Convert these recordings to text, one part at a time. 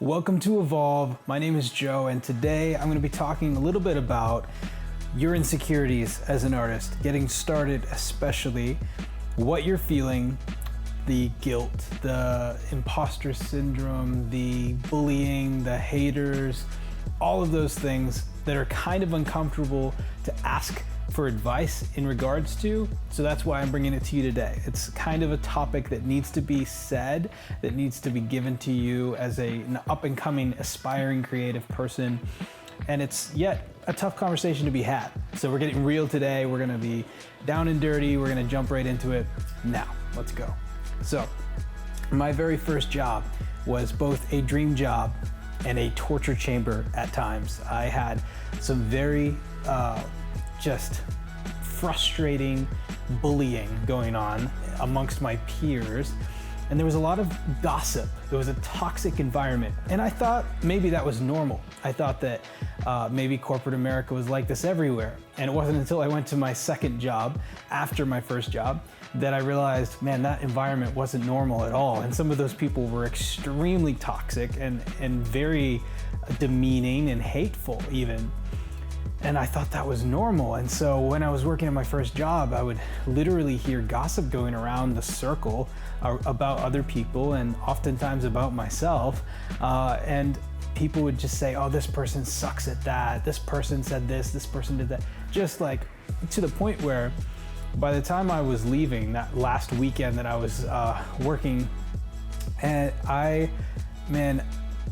Welcome to Evolve. My name is Joe, and today I'm going to be talking a little bit about your insecurities as an artist, getting started, especially what you're feeling, the guilt, the imposter syndrome, the bullying, the haters, all of those things that are kind of uncomfortable to ask for advice in regards to. So that's why I'm bringing it to you today. It's kind of a topic that needs to be said, that needs to be given to you as an up and coming, aspiring creative person. And it's yet a tough conversation to be had. So we're getting real today. We're gonna be down and dirty. We're gonna jump right into it. Now, let's go. So my very first job was both a dream job and a torture chamber at times. I had some very just frustrating bullying going on amongst my peers. And there was a lot of gossip. It was a toxic environment. And I thought maybe that was normal. I thought that maybe corporate America was like this everywhere. And it wasn't until I went to my second job, after my first job, that I realized, man, that environment wasn't normal at all. And some of those people were extremely toxic and very demeaning and hateful even. And I thought that was normal. And so when I was working at my first job, I would literally hear gossip going around the circle about other people and oftentimes about myself. And people would just say, oh, this person sucks at that. This person said this person did that. Just like to the point where by the time I was leaving that last weekend that I was working, and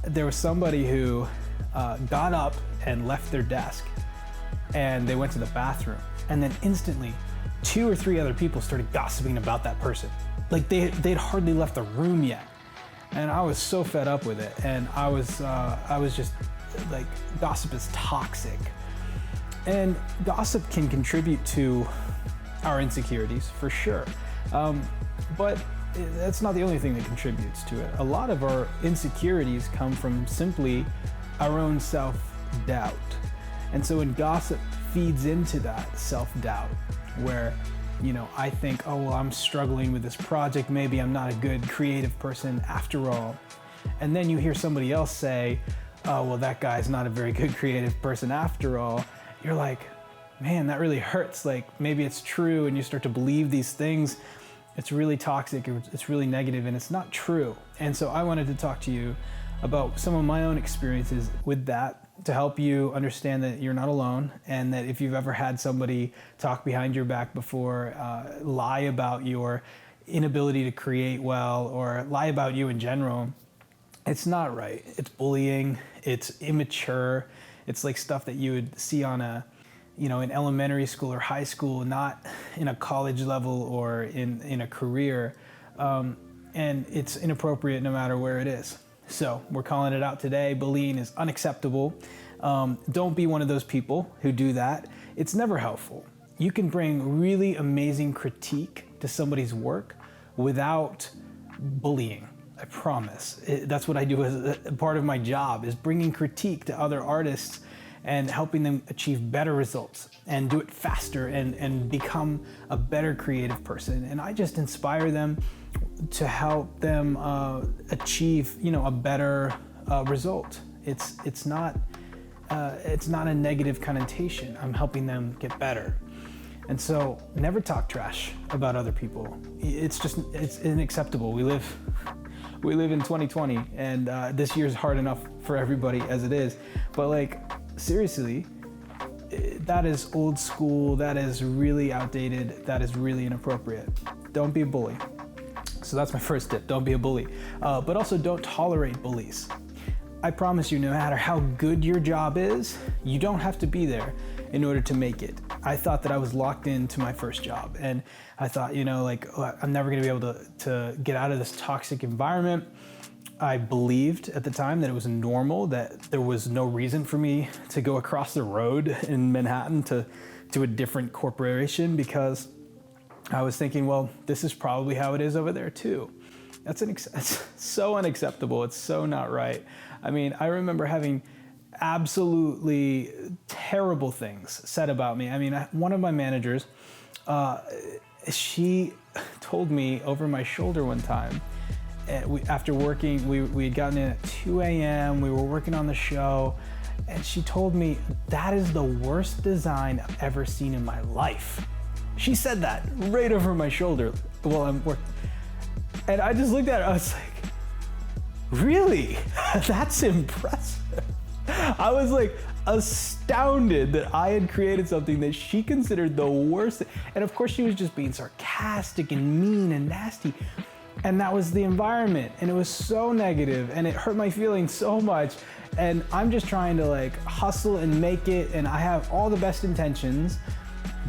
there was somebody who got up and left their desk. And they went to the bathroom, and then instantly 2 or 3 other people started gossiping about that person. Like they'd hardly left the room yet. And I was so fed up with it. And I was just like, gossip is toxic. And gossip can contribute to our insecurities for sure. But that's not the only thing that contributes to it. A lot of our insecurities come from simply our own self-doubt. And so when gossip feeds into that self-doubt, where, I think, oh, well, I'm struggling with this project, maybe I'm not a good creative person after all. And then you hear somebody else say, oh, well, that guy's not a very good creative person after all. You're like, man, that really hurts. Like, maybe it's true, and you start to believe these things. It's really toxic, it's really negative, and it's not true. And so I wanted to talk to you about some of my own experiences with that, to help you understand that you're not alone, and that if you've ever had somebody talk behind your back before, lie about your inability to create well, or lie about you in general, it's not right. It's bullying, it's immature, it's like stuff that you would see on in elementary school or high school, not in a college level or in a career, and it's inappropriate no matter where it is. So we're calling it out today. Bullying is unacceptable. Don't be one of those people who do that. It's never helpful. You can bring really amazing critique to somebody's work without bullying. I promise. That's what I do as a part of my job, is bringing critique to other artists and helping them achieve better results and do it faster and become a better creative person. And I just inspire them to help them achieve, a better result. It's not a negative connotation. I'm helping them get better. And so never talk trash about other people. It's unacceptable. We live in 2020, and this year's hard enough for everybody as it is. But like, seriously, that is old school. That is really outdated. That is really inappropriate. Don't be a bully. So that's my first tip, don't be a bully. But also don't tolerate bullies. I promise you, no matter how good your job is, you don't have to be there in order to make it. I thought that I was locked into my first job, and I thought, I'm never gonna be able to get out of this toxic environment. I believed at the time that it was normal, that there was no reason for me to go across the road in Manhattan to a different corporation, because I was thinking, well, this is probably how it is over there too. That's so unacceptable. It's so not right. I mean, I remember having absolutely terrible things said about me. I mean, one of my managers, she told me over my shoulder one time, after working, we had gotten in at 2 a.m. We were working on the show, and she told me, that is the worst design I've ever seen in my life. She said that right over my shoulder while I'm working. And I just looked at her, I was like, really? That's impressive. I was like astounded that I had created something that she considered the worst. And of course she was just being sarcastic and mean and nasty. And that was the environment, and it was so negative, and it hurt my feelings so much. And I'm just trying to like hustle and make it, and I have all the best intentions,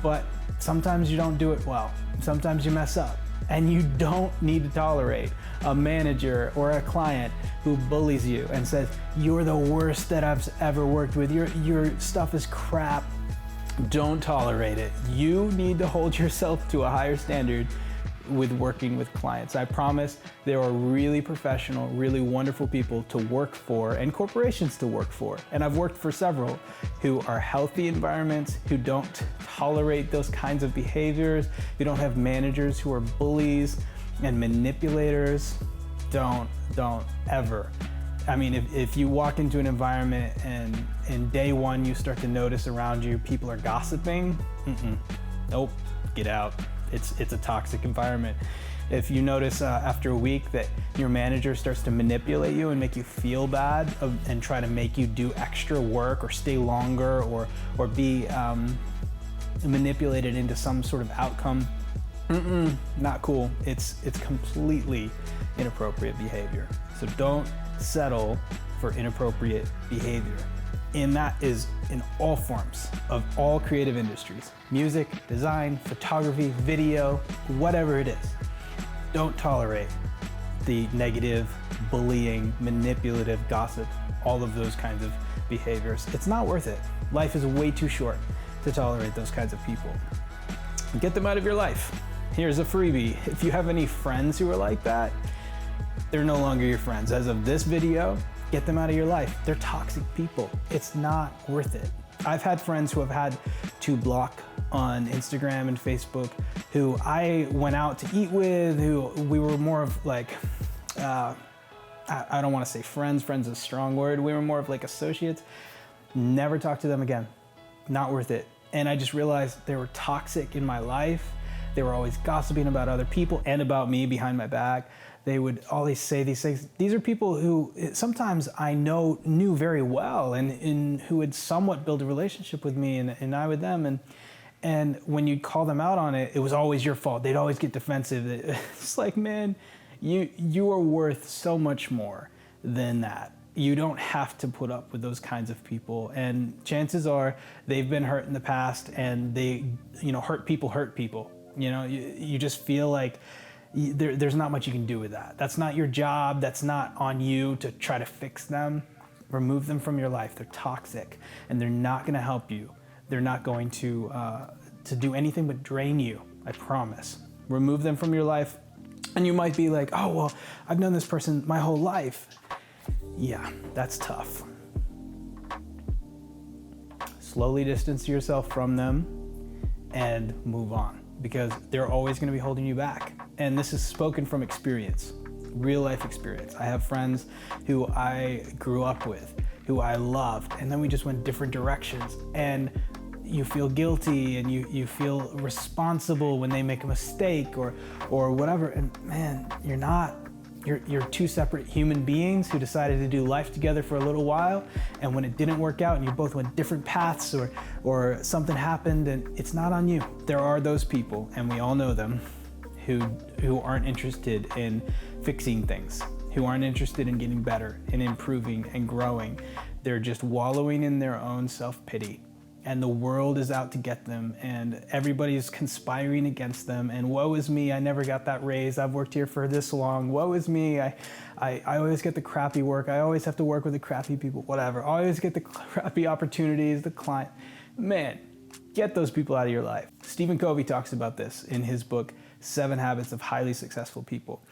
but sometimes you don't do it well. Sometimes you mess up, and you don't need to tolerate a manager or a client who bullies you and says, you're the worst that I've ever worked with. Your stuff is crap. Don't tolerate it. You need to hold yourself to a higher standard with working with clients. I promise there are really professional, really wonderful people to work for and corporations to work for. And I've worked for several who are healthy environments, who don't tolerate those kinds of behaviors, who don't have managers who are bullies and manipulators. Don't ever. I mean, if you walk into an environment and in day one you start to notice around you people are gossiping, nope, get out. It's a toxic environment. If you notice after a week that your manager starts to manipulate you and make you feel bad and try to make you do extra work or stay longer or be manipulated into some sort of outcome, not cool. It's completely inappropriate behavior. So don't settle for inappropriate behavior. And that is in all forms of all creative industries. Music, design, photography, video, whatever it is. Don't tolerate the negative, bullying, manipulative gossip, all of those kinds of behaviors. It's not worth it. Life is way too short to tolerate those kinds of people. Get them out of your life. Here's a freebie. If you have any friends who are like that, they're no longer your friends. As of this video, get them out of your life. They're toxic people. It's not worth it. I've had friends who have had to block on Instagram and Facebook who I went out to eat with, who we were more of like, I don't want to say friends is a strong word. We were more of like associates. Never talk to them again. Not worth it. And I just realized they were toxic in my life. They were always gossiping about other people and about me behind my back. They would always say these things. These are people who sometimes I knew very well and who would somewhat build a relationship with me and I with them. And when you'd call them out on it, it was always your fault. They'd always get defensive. It's like, man, you are worth so much more than that. You don't have to put up with those kinds of people. And chances are they've been hurt in the past, and they, hurt people. You just feel like there's not much you can do with that. That's not your job. That's not on you to try to fix them. Remove them from your life. They're toxic, and they're not going to help you. They're not going to do anything but drain you. I promise. Remove them from your life, and you might be like, oh, well, I've known this person my whole life. Yeah, that's tough. Slowly distance yourself from them and move on, because they're always going to be holding you back. And this is spoken from experience, real life experience. I have friends who I grew up with, who I loved, and then we just went different directions. And you feel guilty and you feel responsible when they make a mistake or whatever. And man, you're not. You're two separate human beings who decided to do life together for a little while, and when it didn't work out and you both went different paths or something happened, and it's not on you. There are those people, and we all know them, who aren't interested in fixing things, who aren't interested in getting better and improving and growing. They're just wallowing in their own self-pity. And the world is out to get them, and everybody's conspiring against them, and woe is me, I never got that raise, I've worked here for this long, woe is me, I always get the crappy work, I always have to work with the crappy people, whatever, I always get the crappy opportunities, the client. Man, get those people out of your life. Stephen Covey talks about this in his book, 7 Habits of Highly Successful People,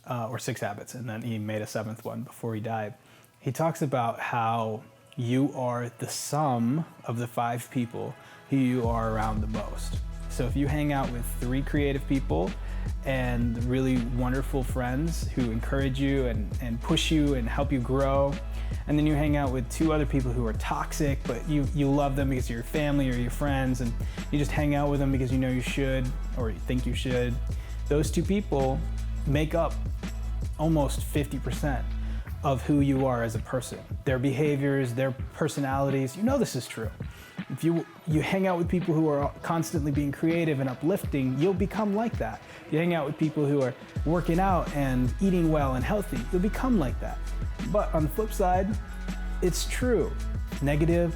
or 6 Habits, and then he made a 7th one before he died. He talks about how you are the sum of the 5 people who you are around the most. So if you hang out with 3 creative people and really wonderful friends who encourage you and push you and help you grow, and then you hang out with 2 other people who are toxic, but you love them because you're your family or your friends, and you just hang out with them because you know you should or you think you should, those 2 people make up almost 50% of who you are as a person. Their behaviors, their personalities, you know this is true. If you hang out with people who are constantly being creative and uplifting, you'll become like that. If you hang out with people who are working out and eating well and healthy, you'll become like that. But on the flip side, it's true. Negative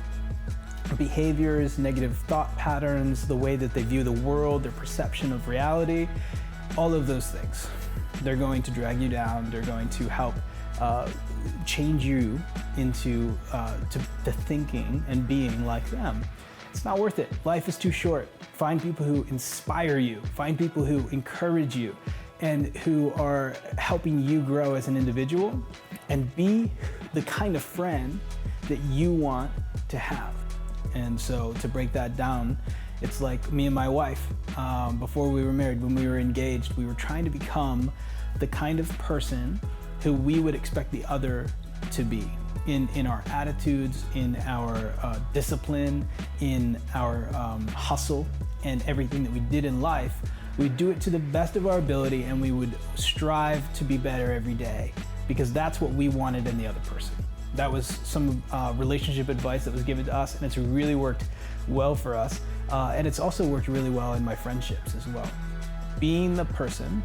behaviors, negative thought patterns, the way that they view the world, their perception of reality, all of those things, they're going to drag you down. They're going to help change you into to thinking and being like them. It's not worth it. Life is too short. Find people who inspire you. Find people who encourage you and who are helping you grow as an individual, and be the kind of friend that you want to have. And so to break that down, it's like me and my wife, before we were married, when we were engaged, we were trying to become the kind of person who we would expect the other to be in our attitudes, in our discipline, in our hustle, and everything that we did in life. We'd do it to the best of our ability, and we would strive to be better every day, because that's what we wanted in the other person. That was some relationship advice that was given to us, and it's really worked well for us. And it's also worked really well in my friendships as well. Being the person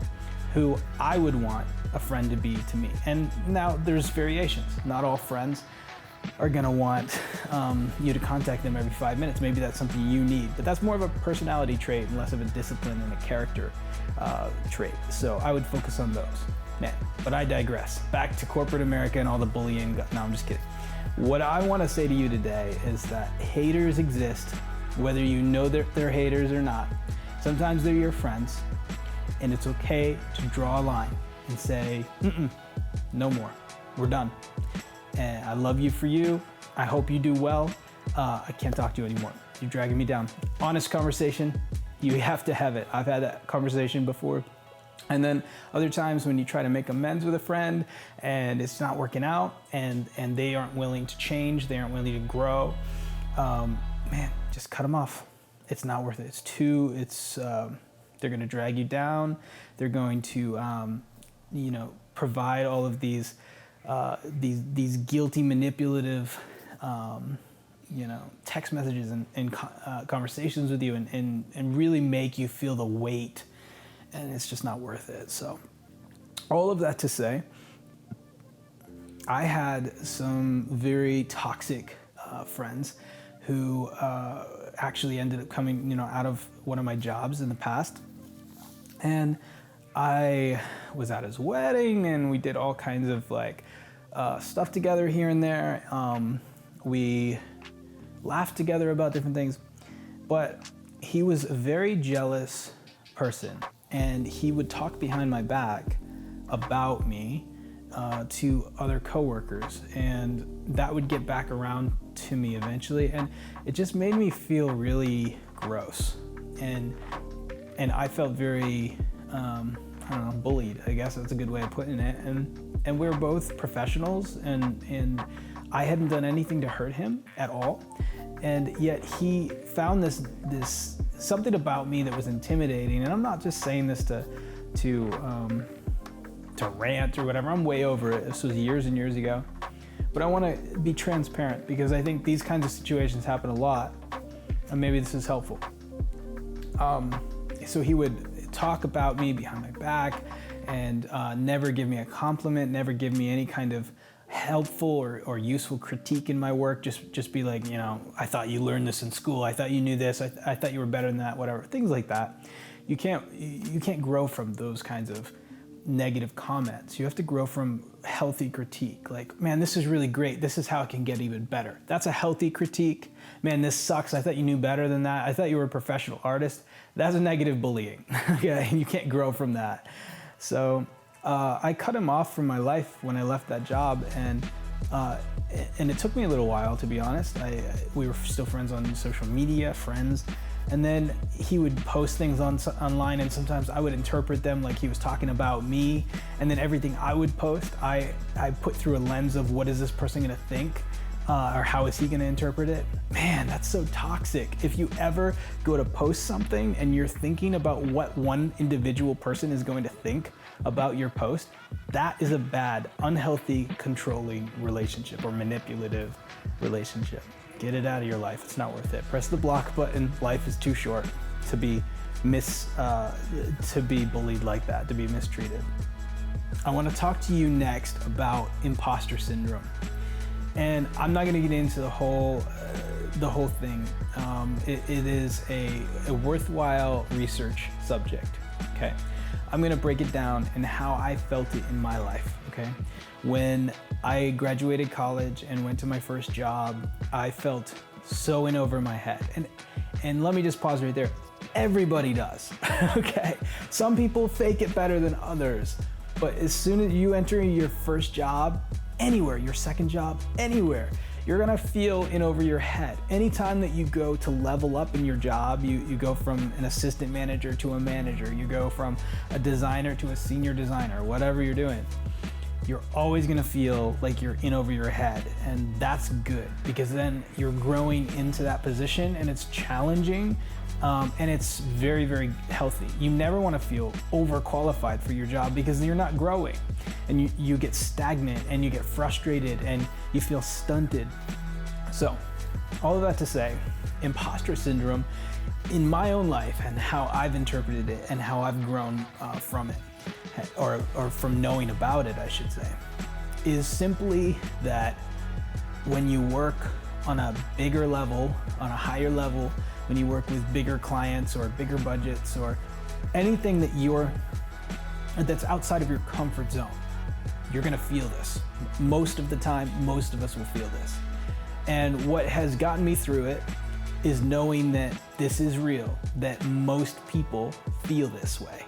who I would want a friend to be to me. And now there's variations. Not all friends are gonna want you to contact them every 5 minutes. Maybe that's something you need, but that's more of a personality trait and less of a discipline and a character trait. So I would focus on those. Man, but I digress. Back to corporate America and all the bullying. No, I'm just kidding. What I wanna say to you today is that haters exist, whether you know they're haters or not. Sometimes they're your friends, and it's okay to draw a line and say, no more, we're done. And I love you for you. I hope you do well. I can't talk to you anymore. You're dragging me down. Honest conversation, you have to have it. I've had that conversation before. And then other times when you try to make amends with a friend and it's not working out, and they aren't willing to change, they aren't willing to grow, man, just cut them off. It's not worth it. They're gonna drag you down. They're going to, provide all of these guilty, manipulative, text messages and conversations with you, and really make you feel the weight, and it's just not worth it. So, all of that to say, I had some very toxic friends who actually ended up coming, out of one of my jobs in the past. And I was at his wedding, and we did all kinds of stuff together here and there. We laughed together about different things, but he was a very jealous person, and he would talk behind my back about me to other coworkers, and that would get back around to me eventually, and it just made me feel really gross, and I felt very bullied. I guess that's a good way of putting it. And we were both professionals, and I hadn't done anything to hurt him at all, and yet he found this something about me that was intimidating. And I'm not just saying this to rant or whatever. I'm way over it. This was years and years ago. But I want to be transparent, because I think these kinds of situations happen a lot, and maybe this is helpful. So he would talk about me behind my back, and never give me a compliment, never give me any kind of helpful or useful critique in my work. Just be like, I thought you learned this in school. I thought you knew this. I thought you were better than that. Whatever, things like that. You can't grow from those kinds of negative comments. You have to grow from healthy critique. Like, man, this is really great. This is how it can get even better. That's a healthy critique. Man, this sucks. I thought you knew better than that. I thought you were a professional artist. That's a negative bullying. Okay, you can't grow from that. So I cut him off from my life when I left that job, and it took me a little while, to be honest. We were still friends on social media, friends, And then he would post things online, and sometimes I would interpret them like he was talking about me. And then everything I would post, I put through a lens of what is this person gonna think? Or how is he gonna interpret it? Man, that's so toxic. If you ever go to post something and you're thinking about what one individual person is going to think about your post, that is a bad, unhealthy, controlling relationship or manipulative relationship. Get it out of your life, it's not worth it. Press the block button, life is too short to be bullied like that, to be mistreated. I wanna talk to you next about imposter syndrome. And I'm not going to get into the whole thing. It is a worthwhile research subject. Okay, I'm going to break it down and how I felt it in my life. Okay, when I graduated college and went to my first job, I felt so in over my head. And let me just pause right there. Everybody does. Okay, some people fake it better than others, but as soon as you enter your first job, anywhere, your second job, anywhere, you're gonna feel in over your head. Anytime that you go to level up in your job, you go from an assistant manager to a manager, you go from a designer to a senior designer, whatever you're doing, you're always gonna feel like you're in over your head. And that's good, because then you're growing into that position and it's challenging. And it's very, very healthy. You never want to feel overqualified for your job, because you're not growing, and you get stagnant and you get frustrated and you feel stunted. So all of that to say, imposter syndrome in my own life and how I've interpreted it and how I've grown from it, or from knowing about it, I should say, is simply that when you work on a bigger level, on a higher level, when you work with bigger clients or bigger budgets or anything that's outside of your comfort zone, you're gonna feel this. Most of the time, most of us will feel this. And what has gotten me through it is knowing that this is real, that most people feel this way,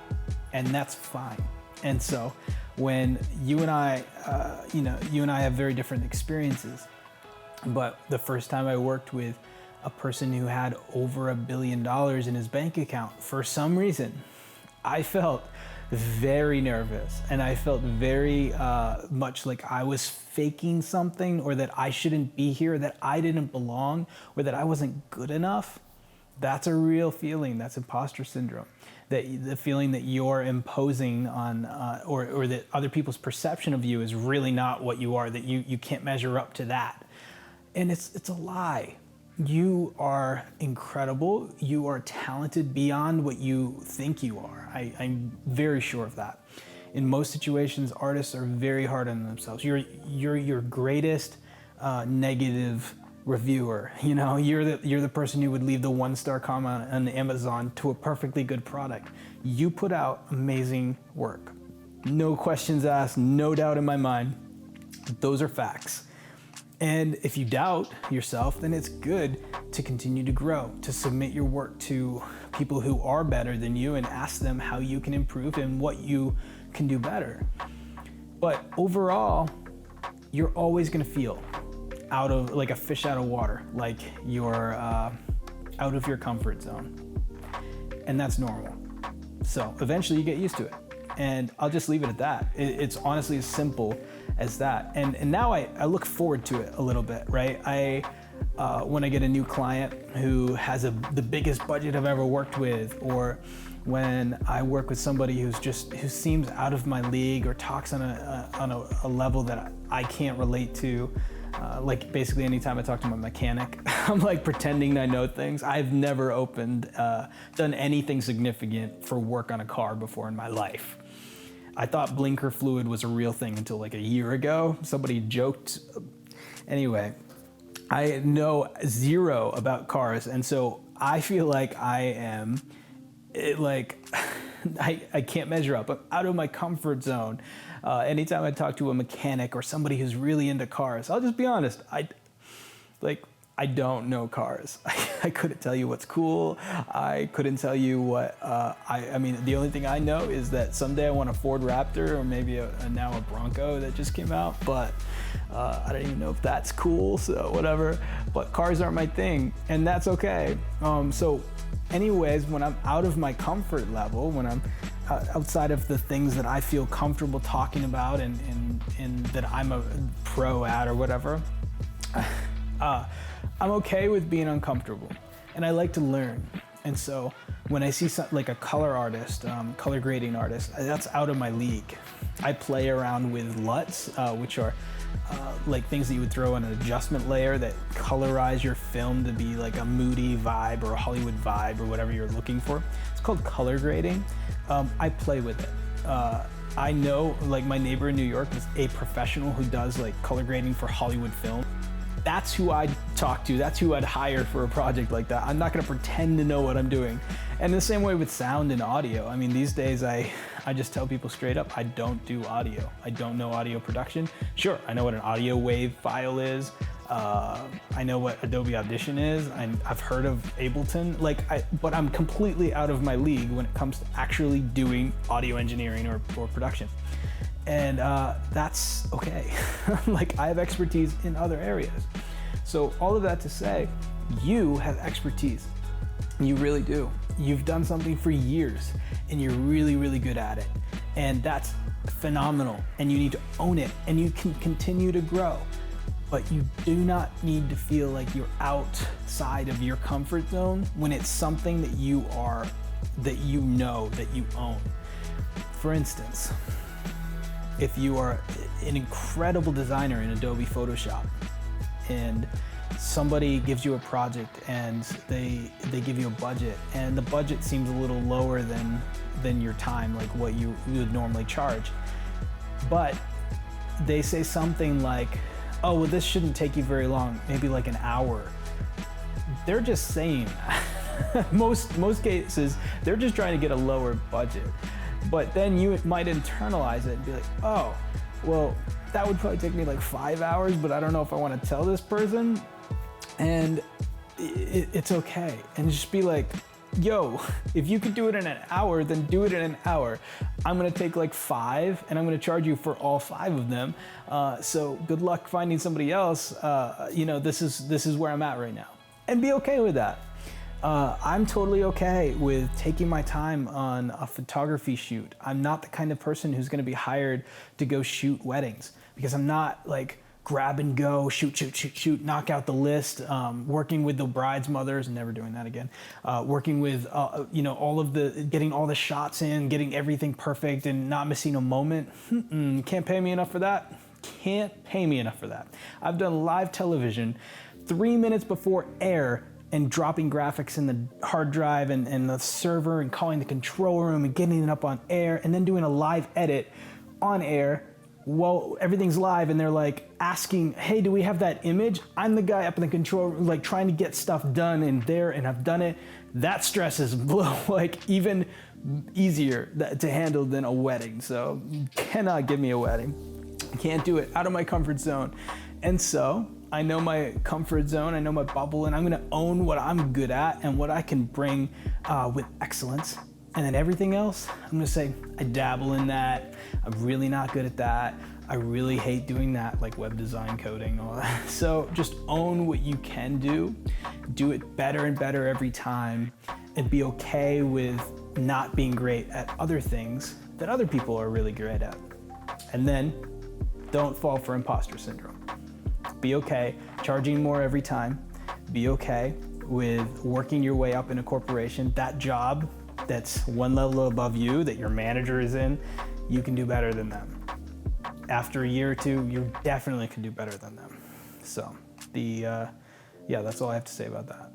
and that's fine. And so when you and I have very different experiences, but the first time I worked with a person who had over $1 billion in his bank account, for some reason, I felt very nervous, and I felt very much like I was faking something, or that I shouldn't be here, that I didn't belong, or that I wasn't good enough. That's a real feeling. That's imposter syndrome. The feeling that you're imposing on, or that other people's perception of you is really not what you are, that you can't measure up to that. And it's a lie. You are incredible. You are talented beyond what you think you are. I'm very sure of that. In most situations, artists are very hard on themselves. You're your greatest negative reviewer. You know, you're the person who would leave the 1-star comment on Amazon to a perfectly good product. You put out amazing work. No questions asked, no doubt in my mind. Those are facts. And if you doubt yourself, then it's good to continue to grow, to submit your work to people who are better than you and ask them how you can improve and what you can do better. But overall, you're always gonna feel out of, like a fish out of water, like you're out of your comfort zone. And that's normal. So eventually you get used to it. And I'll just leave it at that. It's honestly as simple as that. And now I look forward to it a little bit, right? When I get a new client who has the biggest budget I've ever worked with, or when I work with somebody who seems out of my league or talks on a level that I can't relate to, like basically anytime I talk to my mechanic, I'm like pretending I know things. I've never done anything significant for work on a car before in my life. I thought blinker fluid was a real thing until like a year ago. Somebody joked. Anyway, I know zero about cars, and so I feel like I am, I can't measure up. I'm out of my comfort zone. Anytime I talk to a mechanic or somebody who's really into cars, I'll just be honest, I don't know cars. I couldn't tell you what's cool. I couldn't tell you what, I mean, the only thing I know is that someday I want a Ford Raptor, or maybe now a Bronco that just came out, but I don't even know if that's cool, so whatever. But cars aren't my thing, and that's okay. So anyways, when I'm out of my comfort level, when I'm outside of the things that I feel comfortable talking about and that I'm a pro at or whatever, I'm okay with being uncomfortable, and I like to learn. And so when I see like a color artist, color grading artist, that's out of my league. I play around with LUTs, which are like things that you would throw on an adjustment layer that colorize your film to be like a moody vibe or a Hollywood vibe or whatever you're looking for. It's called color grading. I play with it. I know, like, my neighbor in New York is a professional who does like color grading for Hollywood film. That's who I'd talk to. That's who I'd hire for a project like that. I'm not gonna pretend to know what I'm doing. And the same way with sound and audio. I mean, these days I just tell people straight up, I don't do audio. I don't know audio production. Sure, I know what an audio wave file is. I know what Adobe Audition is. I've heard of Ableton, but I'm completely out of my league when it comes to actually doing audio engineering or production. And that's okay. Like, I have expertise in other areas. So all of that to say, you have expertise. You really do. You've done something for years and you're really, really good at it. And that's phenomenal, and you need to own it, and you can continue to grow. But you do not need to feel like you're outside of your comfort zone when it's something that you know that you own. For instance, if you are an incredible designer in Adobe Photoshop and somebody gives you a project and they give you a budget, and the budget seems a little lower than your time, like what you would normally charge, but they say something like, oh, well, this shouldn't take you very long, maybe like an hour. They're just saying that. most cases, they're just trying to get a lower budget. But then you might internalize it and be like, oh, well, that would probably take me like 5 hours, but I don't know if I want to tell this person. And it's okay. And just be like, yo, if you could do it in an hour, then do it in an hour. I'm gonna take like 5 and I'm gonna charge you for all 5 of them. So good luck finding somebody else. This is where I'm at right now. And be okay with that. I'm totally okay with taking my time on a photography shoot. I'm not the kind of person who's gonna be hired to go shoot weddings, because I'm not like grab and go, shoot, knock out the list, working with the bride's mothers, never doing that again, working with, getting all the shots in, getting everything perfect and not missing a moment. Can't pay me enough for that. Can't pay me enough for that. I've done live television 3 minutes before air and dropping graphics in the hard drive and the server and calling the control room and getting it up on air and then doing a live edit on air. Well, everything's live and they're like asking, hey, do we have that image? I'm the guy up in the control room, like trying to get stuff done in there, and I've done it. That stress is like even easier to handle than a wedding. So cannot give me a wedding. Can't do it, out of my comfort zone. And so I know my comfort zone, I know my bubble, and I'm gonna own what I'm good at and what I can bring with excellence. And then everything else, I'm gonna say, I dabble in that. I'm really not good at that. I really hate doing that, like web design, coding, all that. So just own what you can do it better and better every time, and be okay with not being great at other things that other people are really great at. And then don't fall for imposter syndrome. Be okay charging more every time. Be okay with working your way up in a corporation. That job that's one level above you, that your manager is in, you can do better than them. After a year or two, you definitely can do better than them. So that's all I have to say about that.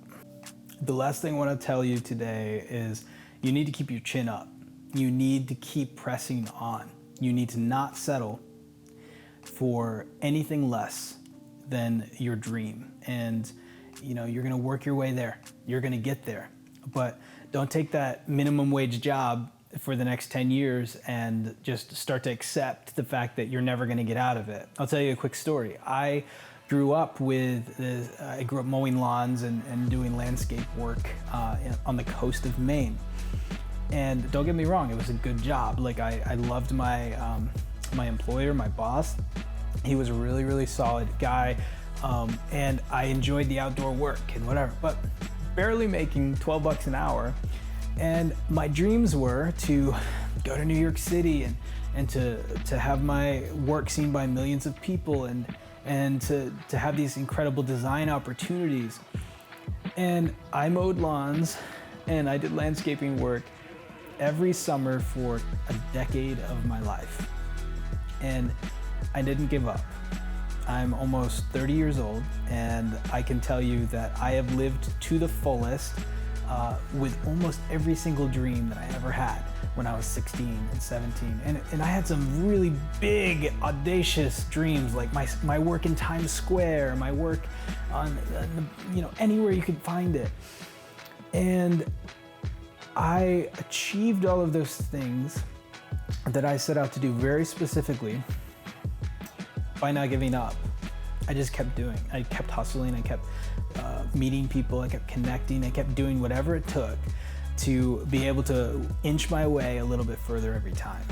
The last thing I want to tell you today is you need to keep your chin up. You need to keep pressing on. You need to not settle for anything less than your dream. And you're gonna work your way there. You're gonna get there. But don't take that minimum wage job for the next 10 years and just start to accept the fact that you're never gonna get out of it. I'll tell you a quick story. I grew up mowing lawns and doing landscape work on the coast of Maine. And don't get me wrong, it was a good job. Like I loved my employer, my boss. He was a really, really solid guy, and I enjoyed the outdoor work and whatever, but barely making 12 bucks an hour. And my dreams were to go to New York City and to have my work seen by millions of people and to have these incredible design opportunities. And I mowed lawns and I did landscaping work every summer for a decade of my life. And I didn't give up. I'm almost 30 years old, and I can tell you that I have lived to the fullest with almost every single dream that I ever had when I was 16 and 17. And I had some really big, audacious dreams, like my work in Times Square, my work on, anywhere you could find it. And I achieved all of those things that I set out to do very specifically by not giving up. I just kept doing. I kept hustling. I kept meeting people. I kept connecting. I kept doing whatever it took to be able to inch my way a little bit further every time.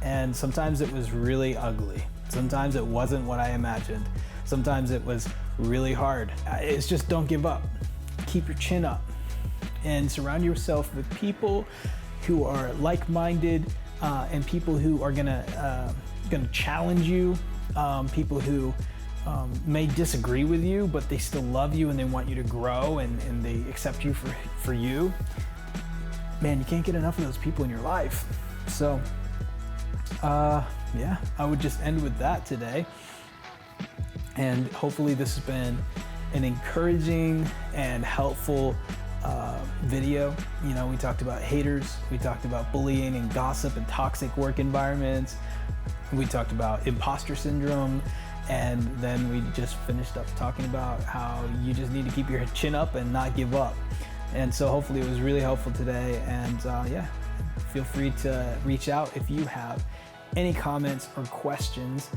And sometimes it was really ugly. Sometimes it wasn't what I imagined. Sometimes it was really hard. It's just don't give up. Keep your chin up and surround yourself with people who are like-minded and people who are gonna challenge you, people who may disagree with you, but they still love you and they want you to grow and they accept you for you. Man, you can't get enough of those people in your life. So, yeah, I would just end with that today. And hopefully this has been an encouraging and helpful video. You know, we talked about haters, we talked about bullying and gossip and toxic work environments. We talked about imposter syndrome, and then we just finished up talking about how you just need to keep your chin up and not give up. And so hopefully it was really helpful today. And yeah, feel free to reach out if you have any comments or questions.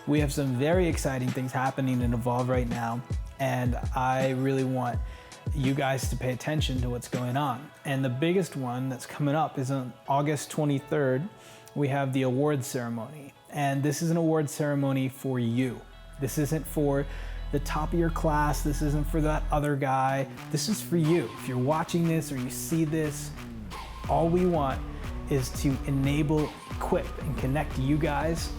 We have some very exciting things happening in Evolve right now, and I really want you guys to pay attention to what's going on. And the biggest one that's coming up is on August 23rd. We have the awards ceremony. And this is an award ceremony for you. This isn't for the top of your class. This isn't for that other guy. This is for you. If you're watching this or you see this, all we want is to enable, equip, and connect you guys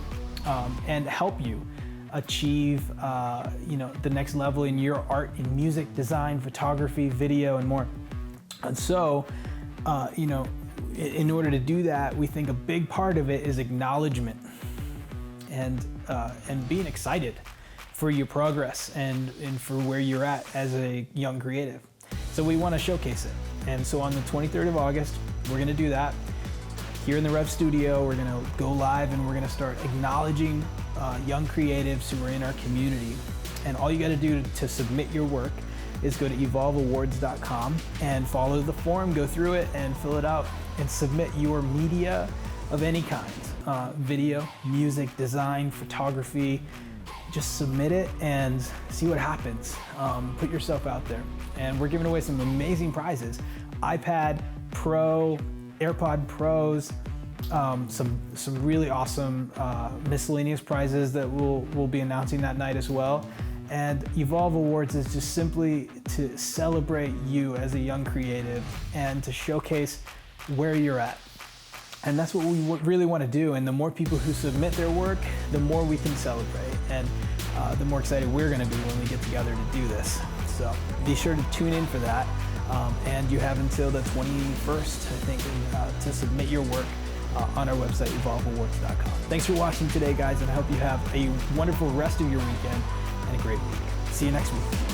and help you achieve the next level in your art, in music, design, photography, video, and more. And so, in order to do that, we think a big part of it is acknowledgement and being excited for your progress and for where you're at as a young creative. So we want to showcase it. And so on the 23rd of August, we're going to do that. Here in the Rev Studio, we're going to go live and we're going to start acknowledging young creatives who are in our community. And all you got to do to submit your work is go to evolveawards.com and follow the form, go through it and fill it out and submit your media of any kind. Video, music, design, photography. Just submit it and see what happens. Put yourself out there. And we're giving away some amazing prizes. iPad Pro, AirPod Pros, some really awesome miscellaneous prizes that we'll be announcing that night as well. And Evolve Awards is just simply to celebrate you as a young creative and to showcase where you're at. And that's what we really want to do. And the more people who submit their work, the more we can celebrate. And the more excited we're going to be when we get together to do this. So be sure to tune in for that. And you have until the 21st, I think, to submit your work on our website, evolveawards.com. Thanks for watching today, guys, and I hope you have a wonderful rest of your weekend and a great week. See you next week.